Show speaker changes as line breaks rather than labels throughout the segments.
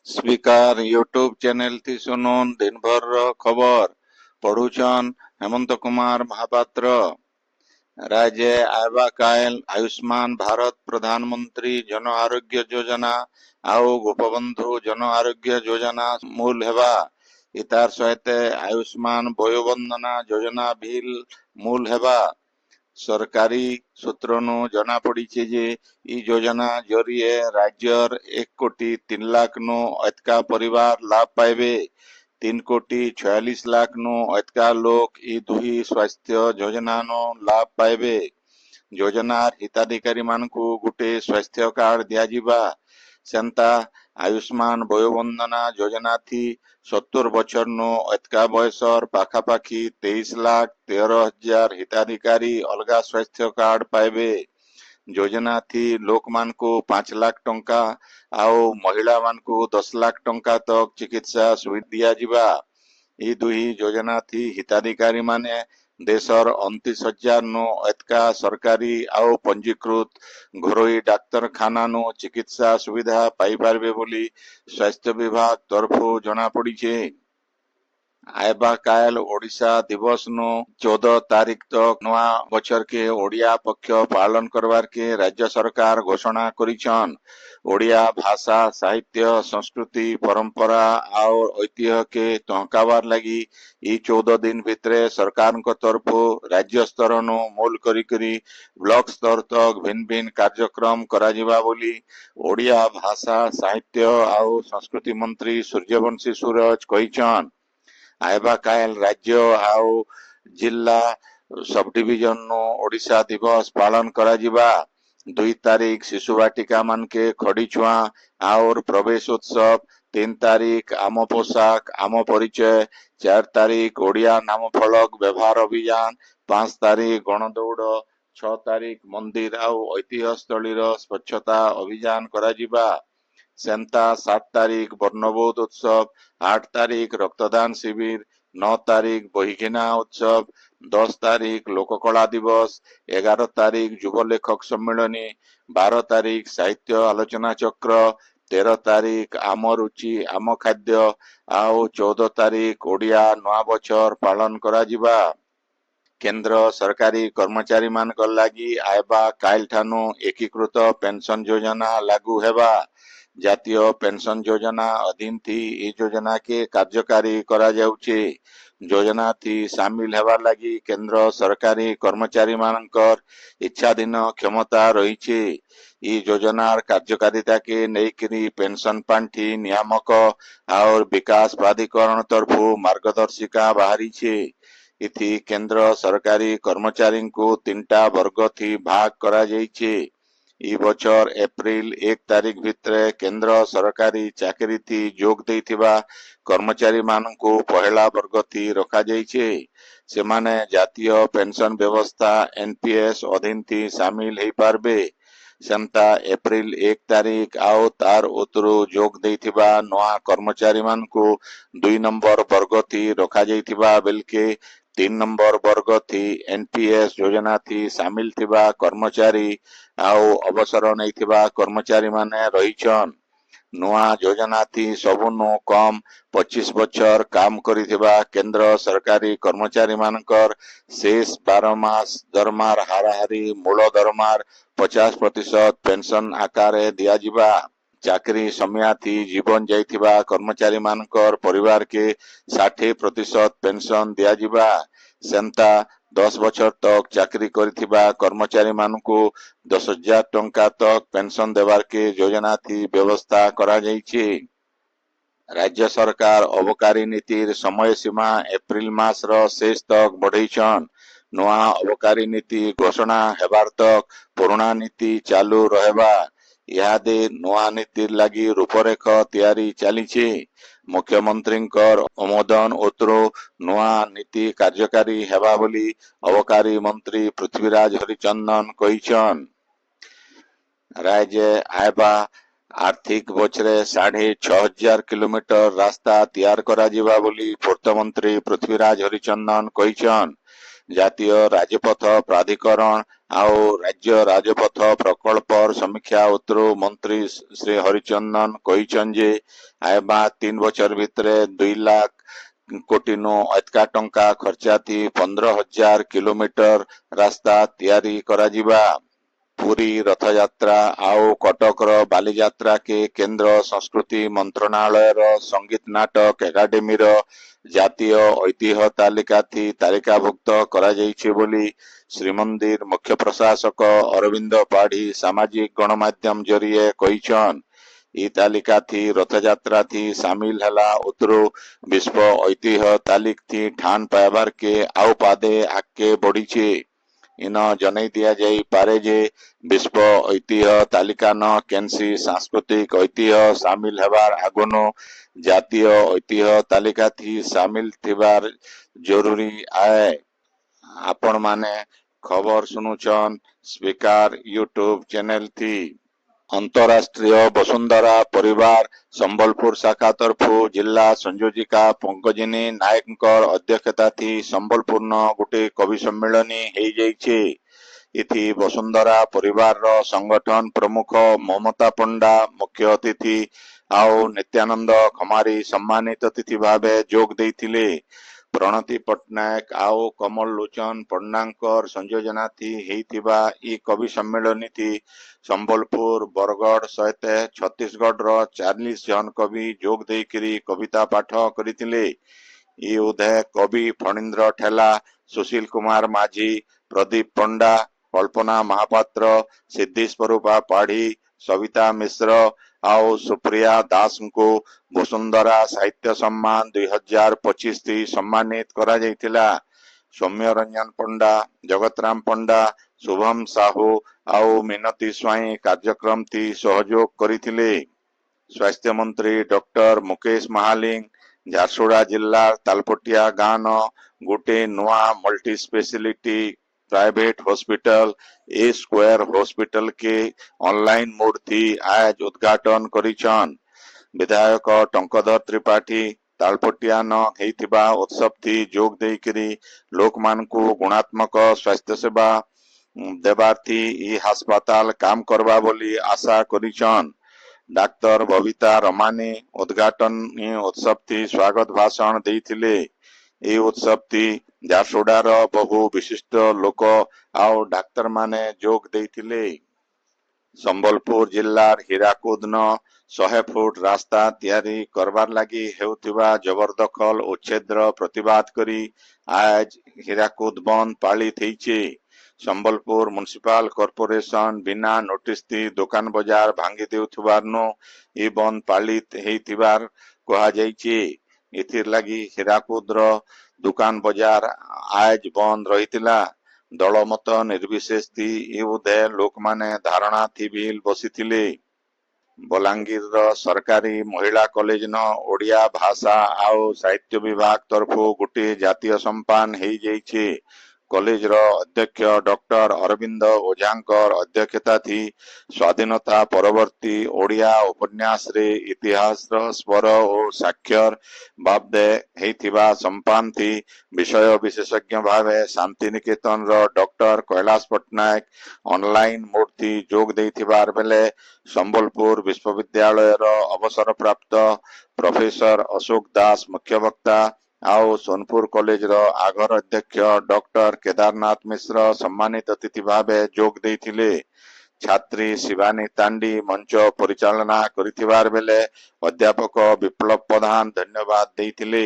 Speaker YouTube channel थी सुनून दिन भर खबर पढ़ुछन हेमंत कुमार महापात्र। राज्य आयबा कायल आयुष्मान भारत प्रधानमंत्री जन आरोग्य योजना आउ गोपबंधु जन आरोग्य योजना मूल हेबा। इतार सहित आयुष्मान वयोवंदना योजना भी मूल हेबा। सरकारी सूत्रों जना पड़ी जे ई योजना जरिए राज्यर 1,03,00,000 नु अतका परिवार लाभ पाइबे। 3,46,00,000 नु अतका लोक ई दुही स्वास्थ्य योजना नु लाभ पाइबे। योजनार हिताधिकारी मानकु गुटे स्वास्थ्य कार्ड दियाजिबा। सेंता आयुष्मान वयोवंदना योजना थी 70 बछर नु अतका बयसर पाखापाखी 23,13,000 हिताधिकारी अलगा स्वास्थ्य कार्ड पाइबे। योजना थी लोक मान को 5 लाख टंका आउ महिला मान को 10 लाख टंका तक चिकित्सा सुविधा दिया जिबा। ई दुही योजना थी हिताधिकारी माने देशर 29,000 नु अतका सरकारी आउ पंजीकृत घरोई डाक्तरखाना नु चिकित्सा सुविधा पाई पारबे बोली स्वास्थ्य विभाग तरफु जना पड़ीछे। आयबा कायल ओडिशा दिवस नु 14 तारीख तक नवा बछर के ओडिया पक्ष पालन करवार के राज्य सरकार घोषणा करिछन। ओडिया भाषा साहित्य संस्कृति परंपरा और ऐतिह्य के तहकावार लगी ई 14 दिन भितरे सरकार को तरफ राज्य स्तर नु मूल करी ब्लॉक स्तर तक भिन्न भिन्न कार्यक्रम करा जिबा बोली ओडिया भाषा साहित्य और संस्कृति मंत्री सूर्यवंशी सूरज कहिछन। आयबा कायल राज्य आउ जिला सब डिविजन नु ओडिशा दिवस पालन करा जिबा। 2 तारीख शिशु वाटिका मन के खड़ी छुआ और प्रवेश उत्सव। 3 तारीख आम पोशाक आम परिचय। 4 तारीख ओडिया नाम फलक व्यवहार अभियान। 5 तारीख गणदौड़। 6 तारीख मंदिर आउ ऐतिह्य स्थली स्वच्छता अभियान करा जिबा। सेंता 7 तारीख वर्णबोध उत्सव। 8 तारीख रक्तदान शिविर। 9 तारीख बहिघेना उत्सव। 10 तारीख लोककला दिवस। 11 तारीख युव लेखक सम्मेलनी। 12 तारीख साहित्य आलोचना चक्र। 13 तारीख आम रुचि आम खाद्य आउ 14 तारीख ओडिया नवा बछर पालन करा जिबा। केंद्र सरकारी कर्मचारी मान लगी आयबा कायल ठानु एकीकृत पेंशन योजना लागू हेबा। जातीय पेंशन योजना अधीन थी ई योजना के कार्यकारी करा जाउछे। योजना थी शामिल हेबा लगी केंद्र सरकारी कर्मचारी मानकर इच्छाधीन क्षमता रहीछे। ई योजनार कार्यकारिता के नेकरी पेंशन पांठी नियामक और विकास प्राधिकरण तरफु मार्गदर्शिका बाहरी छे। इथि केंद्र सरकारी कर्मचारी को 3टा वर्ग थी भाग करा जाइछे। ई बछर एप्रिल 1 तारीख भितरे केंद्र सरकारी चाकरी थी जोग देथिबा कर्मचारी मानकु पहला वर्ग थी रखा जाइछे। सेमाने जातीय पेंशन व्यवस्था एनपीएस अधीन थी शामिल हेई पारबे। सेंता एप्रिल 1 तारीख आउ तार उतरु जोग देथिबा नवा कर्मचारी मानकु 2 नंबर वर्ग थी रखा जाइथिबा बेलके 3 नंबर वर्ग थी एनपीएस योजना थी शामिल थिबा कर्मचारी आउ अवसर नैथिबा कर्मचारी माने रहीछन। नुआ योजना थी सबुनु कम 25 बछर काम करिथिबा केंद्र सरकारी कर्मचारी मानकर शेष 12 मास दरमार हाराहारी मूल दरमार 50% पेंशन आकारे दिया जिबा। चाकरी समया थी जीवन जाइथिबा कर्मचारी मानकर परिवार के 60% पेंशन दिया जिबा। सेंता 10 बछर तक चाकरी करिथिबा कर्मचारी मानकु 10,000 टंका तक पेंशन देवार के योजना थी व्यवस्था करा जाइछे। राज्य सरकार अबकारी नीतिर समय सीमा एप्रिल मास रो शेष तक बढ़ेछन। नुआ अबकारी नीति घोषणा हेबार तक पुराना नीति चालू रहेबा। इहादे नुआ नीतिर लगी रूपरेख तैयारी चलीछे। मुख्यमंत्री अनुमोदन उतरो नुआ नीति कार्यकारी हेबा बोली अबकारी मंत्री पृथ्वीराज हरिचंदन कहिछन। राज्य आयबा आर्थिक बछरे 6,500 किलोमीटर रास्ता तैयार करा जिबा बोली पूर्त मंत्री पृथ्वीराज हरिचंदन कहिछन। जातीय राजपथ प्राधिकरण ଆଉ ରାଜ୍ୟ ରାଜପଥ ପ୍ରକଳ୍ପର ସମୀକ୍ଷା ଉତ୍ତରୁ ମନ୍ତ୍ରୀ ଶ୍ରୀ ହରିଚନ୍ଦନ କହିଛନ୍ତି ଯେ ଆଇବା 3 ବର୍ଷ ଭିତରେ 2 ଲାख କୋଟି ନୁ ଅଧିକା ଟଙ୍କା ଖର୍ଚ୍ଚାଥି 15,000 କିଲୋମିଟର ରାସ୍ତା ତିଆରି କରାଯିବା। ପୁରୀ ରଥଯାତ୍ରା ଆଉ କଟକର ବାଲିଯାତ୍ରା କେ କେନ୍ଦ୍ର ସଂସ୍କୃତି ମନ୍ତ୍ରଣାଳୟର ସଙ୍ଗୀତ ନାଟକ ଏକାଡେମୀର ଜାତୀୟ ଐତିହ୍ୟ ତାଲିକାଥି ତାଲିକାଭୁକ୍ତ କରାଯାଇଛି ବୋଲି ଶ୍ରୀମନ୍ଦିର ମୁଖ୍ୟ ପ୍ରଶାସକ ଅରବିନ୍ଦ ପାଢୀ ସାମାଜିକ ଗଣମାଧ୍ୟମ ଜରିଏ କହିଛନ୍। ଇ ତାଲିକାଥି ରଥଯାତ୍ରାଥି ସାମିଲ ହେଲା ଉତ୍ତରୁ ବିଶ୍ୱ ଐତିହ୍ୟ ତାଲିକଥି ଠାନ ପାଇବାର କେ ଆଉ ପାଦେ ଆଗକେ ବଢିଛି। ଇନ ଜଣେଇ ଦିଆଯାଇପାରେ ଯେ ବିଶ୍ୱ ଐତିହ୍ୟ ତାଲିକା ନ କେନ୍ସି ସାଂସ୍କୃତିକ ଐତିହ୍ୟ ସାମିଲ ହେବାର ଆଗନୁ ଜାତୀୟ ଐତିହ୍ୟ ତାଲିକାଥି ସାମିଲ ଥିବାର ଜରୁରୀ ଆଏ। ଆପଣ ମାନେ ଖବର ଶୁଣୁଛନ୍ ସ୍ପିକାର ୟୁଟ୍ୟୁବ ଚ୍ୟାନେଲ ଥି। ଅନ୍ତରାଷ୍ଟ୍ରୀୟ ବସୁନ୍ଧରା ପରିବାର ସମ୍ବଲପୁର ଶାଖା ତରଫୁ ଜିଲ୍ଲା ସଂଯୋଜିକା ପଙ୍କଜିନୀ ନାୟକଙ୍କର ଅଧ୍ୟକ୍ଷତାଥି ସମ୍ବଲପୁରନ ଗୋଟେ କବି ସମ୍ମିଳନୀ ହେଇଯାଇଛି। ଇଥି ବସୁନ୍ଧରା ପରିବାରର ସଂଗଠନ ପ୍ରମୁଖ ମମତା ପଣ୍ଡା ମୁଖ୍ୟ ଅତିଥି ଆଉ ନିତ୍ୟାନନ୍ଦ ଖମାରୀ ସମ୍ମାନିତ ଅତିଥି ଭାବେ ଯୋଗ ଦେଇଥିଲେ। ପ୍ରଣତି ପଟ୍ଟନାୟକ ଆଉ କମଲ ଲୋଚନ ପଣ୍ଡାଙ୍କର ସଂଯୋଜନାଥି ହେଇଥିବା ଇ କବି ସମ୍ମିଳନୀଥି ସମ୍ବଲପୁର ବରଗଡ଼ ସହିତ ଛତିଶଗଡ଼ର 40 ଜଣ କବି ଯୋଗ ଦେଇକିରି କବିତା ପାଠ କରିଥିଲେ। ଇ ଉଦୟ କବି ଫଣୀନ୍ଦ୍ର ଠେଲା, ସୁଶୀଲ କୁମାର ମାଝୀ, ପ୍ରଦୀପ ପଣ୍ଡା, କଳ୍ପନା ମହାପାତ୍ର, ସିଦ୍ଧି ସ୍ୱରୂପା ପାଢୀ, ସବିତା ମିଶ୍ର ଆଉ ସୁପ୍ରିୟା ଦାସଙ୍କୁ ବସୁନ୍ଧରା ସାହିତ୍ୟ ସମ୍ମାନ 2025 ଥି ସମ୍ମାନିତ କରାଯାଇଥିଲା। ସୌମ୍ୟ ରଞ୍ଜନ ପଣ୍ଡା, ଜଗତରାମ ପଣ୍ଡା, ଶୁଭମ ସାହୁ ଆଉ ମିନତି ସ୍ୱାଇଁ କାର୍ଯ୍ୟକ୍ରମ ଥି ସହଯୋଗ କରିଥିଲେ। ସ୍ୱାସ୍ଥ୍ୟ ମନ୍ତ୍ରୀ ଡକ୍ଟର ମୁକେଶ ମହାଲିଙ୍ଗ ଝାରସୁଗୁଡ଼ା ଜିଲ୍ଲା ତାଲପଟିଆ ଗାଁନ ଗୋଟେ ନୂଆ ମଲ୍ଟି ସ୍ପେଶିଆଲିଟି प्राइवेट हॉस्पिटल ए स्क्वायर हॉस्पिटल के ऑनलाइन मोड थी आज उद्घाटन करिछन। विधायक टंकधर त्रिपाठी तालपटिया न हेतिबा उत्सव थी जोग देकरी लोक मान को गुणात्मक स्वास्थ्य सेवा देबार थी ई अस्पताल काम करबा बोली आशा करिछन। डाक्टर बबिता रमानी उद्घाटन उत्सव थी स्वागत भाषण देइथिले। এই উৎসবটি ঝারସୁগুড়ার বহু বিশিষ্ট লোক ଆଉ ডাক্তার মানে যোগ ଦେଇଥିଲେ। ସମ୍ବଲପୁର ଜିଲ୍ଲାର ହୀରାକୁଦନ 100 ଫୁଟ ରାସ୍ତା ତିଆରି କରବାର ଲାଗି ହେଉଥିବା ଜବରଦଖଲ ଉଚ୍ଛେଦର ପ୍ରତିବାଦ କରି ଆଜ ହୀରାକୁଦ ବନ୍ଦ ପାଳିତ ହେଇଛି। ସମ୍ବଲପୁର ମ୍ୟୁନିସିପାଲ କର୍ପୋରେସନ ବିନା ନୋଟିସ ଦି ଦୋକାନ ବଜାର ଭାଙ୍ଗି ଦେଉଥିବାରୁ ଇ ବନ୍ଦ ପାଳିତ ହେଇଥିବାର କୁହାଯାଇଛି। ଏଥିର ଲାଗି ହୀରାକୁଦର ଦୋକାନ ବଜାର ଆଜ ବନ୍ଦ ରହିଥିଲା। ଦଳମତ ନିର୍ବିଶେଷ ଥି ଏ ଉଦୟ ଲୋକମାନେ ଧାରଣା ଥି ବିଲ ବସିଥିଲେ। ବଲାଙ୍ଗୀରର ସରକାରୀ ମହିଳା କଲେଜନ ଓଡ଼ିଆ ଭାଷା ଆଉ ସାହିତ୍ୟ ବିଭାଗ ତରଫୁ ଗୋଟିଏ ଜାତୀୟ ସମ୍ମାନ ହେଇଯାଇଛି। କଲେଜର ଅଧ୍ୟକ୍ଷ ଡକ୍ଟର ଅରବିନ୍ଦ ଓଝାଙ୍କର ଅଧ୍ୟକ୍ଷତା ଥି ସ୍ୱାଧୀନତା ପରବର୍ତ୍ତୀ ଓଡ଼ିଆ ଉପନ୍ୟାସରେ ଇତିହାସର ସ୍ୱର ଓ ସାକ୍ଷର ବାବଦେ ହେଇଥିବା ସମ୍ମାନ ଥି ବିଷୟ ବିଶେଷଜ୍ଞ ଭାବେ ଶାନ୍ତିନିକେତନର ଡକ୍ଟର କୈଳାସ ପଟ୍ଟନାୟକ ଅନଲାଇନ ମୂର୍ତ୍ତି ଯୋଗ ଦେଇଥିବାର ବେଲେ ସମ୍ବଲପୁର ବିଶ୍ୱବିଦ୍ୟାଳୟର ଅବସରପ୍ରାପ୍ତ ପ୍ରଫେସର ଅଶୋକ ଦାସ ମୁଖ୍ୟ ବକ୍ତା ଆଉ ସୋନପୁର କଲେଜର ଆଗର ଅଧ୍ୟକ୍ଷ ଡକ୍ଟର କେଦାରନାଥ ମିଶ୍ର ସମ୍ମାନିତ ଅତିଥି ଭାବେ ଯୋଗ ଦେଇଥିଲେ। ଛାତ୍ରୀ ଶିବାନୀ ତାଣ୍ଡି ମଞ୍ଚ ପରିଚାଳନା କରିଥିବାର ବେଲେ ଅଧ୍ୟାପକ ବିପ୍ଳବ ପ୍ରଧାନ ଧନ୍ୟବାଦ ଦେଇଥିଲେ।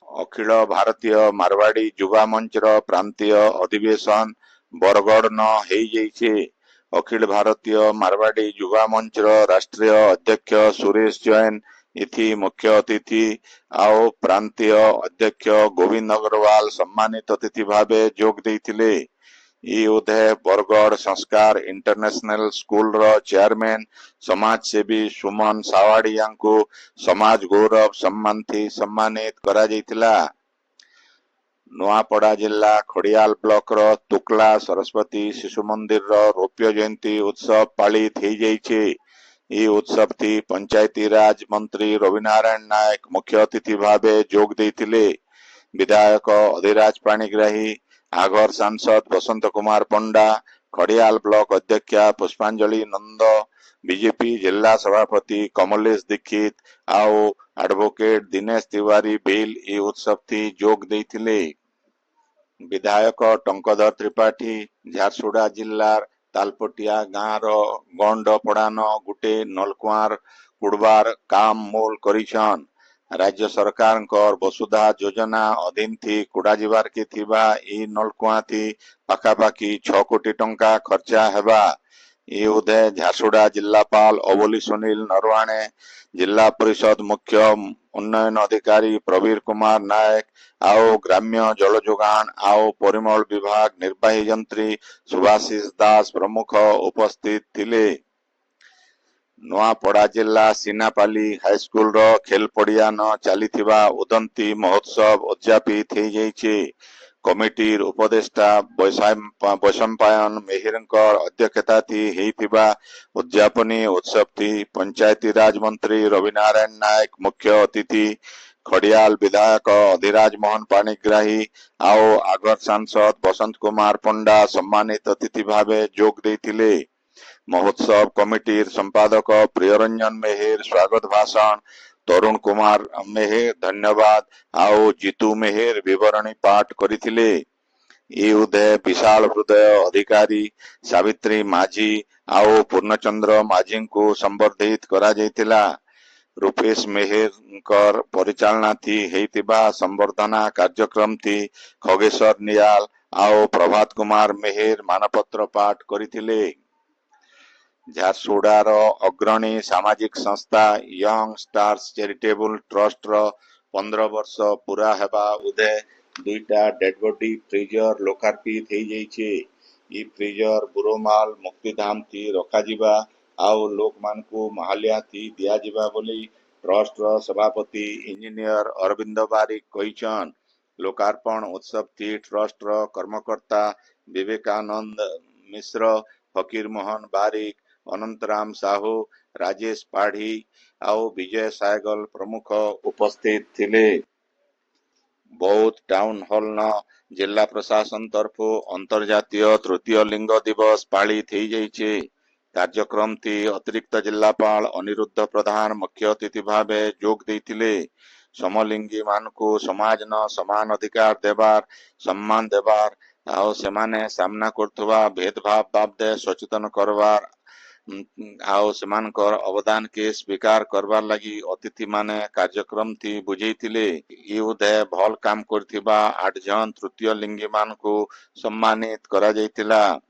ଅଖିଳ ଭାରତୀୟ ମାରୱାଡି ଯୁବା ମଞ୍ଚର ପ୍ରାନ୍ତୀୟ ଅଧିବେଶନ ବରଗଡ଼ ନ ହେଇଯାଇଛି। ଅଖିଳ ଭାରତୀୟ ମାରୱାଡି ଯୁବା ମଞ୍ଚର ରାଷ୍ଟ୍ରୀୟ ଅଧ୍ୟକ୍ଷ ସୁରେଶ ଜୈନ ଇଥି ମୁଖ୍ୟ ଅତିଥି ଆଉ ପ୍ରାନ୍ତୀୟ ଅଧ୍ୟକ୍ଷ ଗୋବିନ୍ଦ ଅଗ୍ରୱାଲ ସମ୍ମାନିତ ଅତିଥି ଭାବେ ଯୋଗ ଦେଇଥିଲେ। ଇ ଉଦୟ ବରଗଡ଼ ସଂସ୍କାର ଇଣ୍ଟରନ୍ୟାସନାଲ ସ୍କୁଲର ଚେୟାରମ୍ୟାନ ସମାଜସେବୀ ସୁମନ ସାୱାଡିଆଙ୍କୁ ସମାଜ ଗୌରବ ସମ୍ମାନ ଥି ସମ୍ମାନିତ କରାଯାଇଥିଲା। ନୂଆପଡା ଜିଲ୍ଲା ଖଡିଆଲ ବ୍ଲକର ତୁକଲା ସରସ୍ୱତୀ ଶିଶୁ ମନ୍ଦିରର ରୌପ୍ୟ ଜୟନ୍ତୀ ଉତ୍ସବ ପାଳିତ ହେଇଯାଇଛି। ଇ ଉତ୍ସବ ଥି ପଞ୍ଚାୟती ରାଜ ମନ୍ତ୍ରୀ ରବିନାରାୟଣ ନାୟକ ମୁଖ୍ୟ ଅତିଥି ଭାବେ ଯୋଗ ଦେଇଥିଲେ। ବିଧାୟକ ଅଧିରାଜ ପାଣିଗ୍ରାହୀ आगर सांसद बसंत कुमार पंडा, खड़ियाल ब्लॉक अध्यक्षा पुष्पांजलि नंद, बीजेपी जिला सभापति कमलेश दीक्षित आउ एडवोकेट दिनेश तिवारी बिल ई उत्सव थी जोग देथिले। विधायक टंकधर त्रिपाठी झारसुगुड़ा जिल्लार तालपटिया गाँव गंड पड़ान गुटे नलकुआर कुड़बार काम मूल करिछन। राज्य सरकार वसुधा योजना अधीन थी कुड़ा जिबार के थिबा ई नलकुआ थी पाखापाखी 6 कोटी टंका खर्चा हेबा। ई उदय झारसुगुड़ा जिलापाल अवली सुनील नरवाणे, जिला परिषद मुख्य उन्नयन अधिकारी प्रवीर कुमार नायक आओ ग्राम्य जल जोगान आओ परिमल विभाग निर्वाही यंत्री सुभाषिष दास प्रमुख उपस्थित थिले। नुआपड़ा जिला सीनापाली हाईस्कूल रो खेल पड़िया न चलीथिबा उदंती महोत्सव उद्यापित हो जाइछे। कमिटीर उपदेष्टा वैशंपायन मेहिरंकर अध्यक्षता थी हेइथिबा उद्यापनी उत्सव थी पंचायती राज मंत्री रविनारायण नायक मुख्य अतिथि, खड़ियाल विधायक अधिराज मोहन पाणिग्राही आओ आगर सांसद बसंत कुमार पंडा सम्मानित अतिथि भावे जोग देथिले। महोत्सव कमिटीर संपादक प्रियरंजन मेहेर स्वागत भाषण, तरुण कुमार मेहेर धन्यवाद आओ जीतू मेहेर विवरणी पाठ करिथिले। ई उदय विशाल हृदय अधिकारी सावित्री माझी आओ पूर्णचंद्र माझी को संबर्धित करा जाइतिला। रूपेश मेहेर परिचालना थी हेइतिबा संबर्धना कार्यक्रम थी खगेश्वर नियाल आओ प्रभात कुमार मेहेर मानपत्र पाठ करिथिले। झारसुगुड़ार अग्रणी सामाजिक संस्था यंग स्टार्स चैरिटेबल ट्रस्ट रो 15 वर्ष पूरा हेबा उदय दुईटा डेड बॉडी फ्रीजर लोकार्पित हो जाइछे। ई फ्रीजर बुरोमाल मुक्तिधाम थी रखा जिबा आउ लोक मान को महालिया थी दिया जिबा बोली ट्रस्ट रो सभापति इंजीनियर अरविंद बारिक कहिछन। लोकार्पण उत्सव थी ट्रस्ट रो कर्मकर्ता विवेकानंद मिश्र, फकीर मोहन बारिक, अनंतराम साहू, राजेश पाढ़ी आओ विजय सायगल प्रमुख उपस्थित थिले। बौद्ध टाउन हॉल न जिला प्रशासन तरफ अंतर्जातीय तृतीय लिंग दिवस पालित हो जाइछे। कार्यक्रम थी अतिरिक्त जिलापाल अनिरुद्ध प्रधान मुख्य अतिथि भावे जोग देथिले। समलिंगी मान को समाज न समान अधिकार देवार सम्मान देवार आओ सेमाने सामना करथुवा भेदभाव बाबदे सचेतन करवार आओ सेमानकर अवदान के स्वीकार करवार लगी अतिथि माने कार्यक्रम थी बुझेइथिले। ई उदय भल काम करथिबा 8 जन तृतीय लिंगी मान को सम्मानित करा जाइतिला।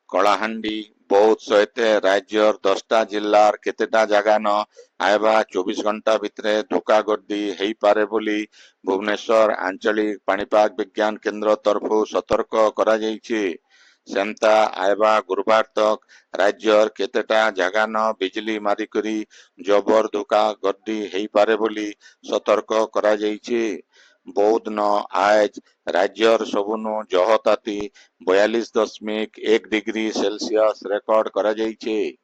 कलाहांडी बौद्ध सहित राज्यर 10टा जिल्लार केतेटा जगह न आयबा 24 घंटा भितरे धोका गर्दी हेई पारे बोली भुवनेश्वर आंचलिक पाणीपाग विज्ञान केंद्र तरफ सतर्क करा जाइछे। सेमता आयबा गुरुवार तक राज्यर केतेटा जगह न बिजली मारिकरी जबर धोका गर्दी हेई पारे बोली सतर्क करा जाइछे। बौद्ध न आज राज्यर सबुनु जहताती 42.1 डिग्री सेल्सियस रेकर्ड करा जाइछे।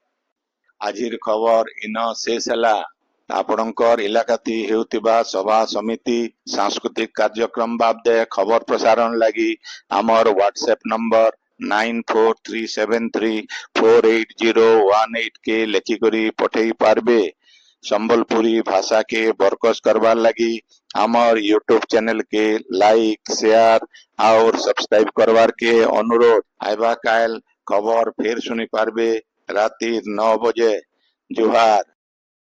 आजिर खबर इन शेष हैला। आपणकर इलाकाती हेउतिबा सभा समिति सांस्कृतिक कार्यक्रम बाबदे खबर प्रसारण लगी आमर व्हाट्सएप नंबर 9437348018 के लेखिकरी पठेई पारबे। संबलपुरी भाषा के बरकस करवार लगी आमर यूट्यूब चैनल के लाइक शेयर और सब्सक्राइब करवार के अनुरोध। आइबा काल खबर फिर सुनी पारबे राती 9 बजे। जोहार।